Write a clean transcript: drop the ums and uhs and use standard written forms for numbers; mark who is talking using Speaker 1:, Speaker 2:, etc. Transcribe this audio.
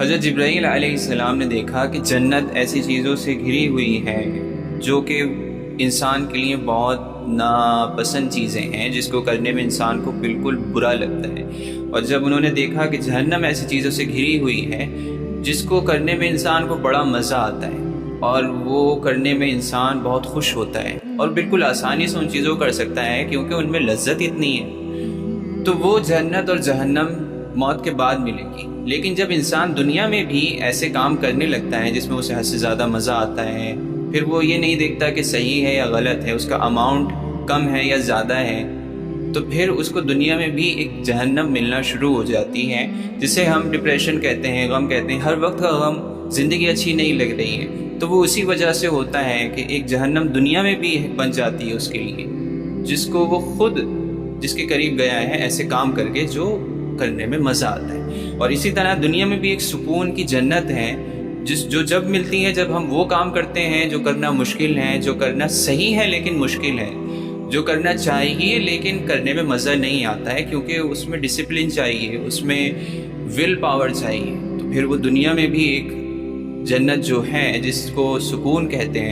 Speaker 1: حضرت جبرائیل علیہ السلام نے دیکھا کہ جنت ایسی چیزوں سے گھری ہوئی ہے جو کہ انسان کے لیے بہت ناپسند چیزیں ہیں، جس کو کرنے میں انسان کو بالکل برا لگتا ہے۔ اور جب انہوں نے دیکھا کہ جہنم ایسی چیزوں سے گھری ہوئی ہے جس کو کرنے میں انسان کو بڑا مزہ آتا ہے اور وہ کرنے میں انسان بہت خوش ہوتا ہے اور بالکل آسانی سے ان چیزوں کو کر سکتا ہے کیونکہ ان میں لذت اتنی ہے، تو وہ جنت اور جہنم موت کے بعد ملے گی۔ لیکن جب انسان دنیا میں بھی ایسے کام کرنے لگتا ہے جس میں اسے حد سے زیادہ مزہ آتا ہے، پھر وہ یہ نہیں دیکھتا کہ صحیح ہے یا غلط ہے، اس کا اماؤنٹ کم ہے یا زیادہ ہے، تو پھر اس کو دنیا میں بھی ایک جہنم ملنا شروع ہو جاتی ہے، جسے ہم ڈپریشن کہتے ہیں، غم کہتے ہیں۔ ہر وقت کا غم، زندگی اچھی نہیں لگ رہی ہے، تو وہ اسی وجہ سے ہوتا ہے کہ ایک جہنم دنیا میں بھی بن جاتی ہے اس کے لیے، جس کو وہ خود جس کے قریب گیا ہے ایسے کام کر کے جو کرنے میں مزہ آتا ہے۔ اور اسی طرح دنیا میں بھی ایک سکون کی جنت ہے جو جب ملتی ہے جب ہم وہ کام کرتے ہیں جو کرنا مشکل ہے، جو کرنا صحیح ہے لیکن مشکل ہے، جو کرنا چاہیے لیکن کرنے میں مزہ نہیں آتا ہے کیونکہ اس میں ڈسپلن چاہیے، اس میں ول پاور چاہیے، تو پھر وہ دنیا میں بھی ایک جنت جو ہے جس کو سکون کہتے ہیں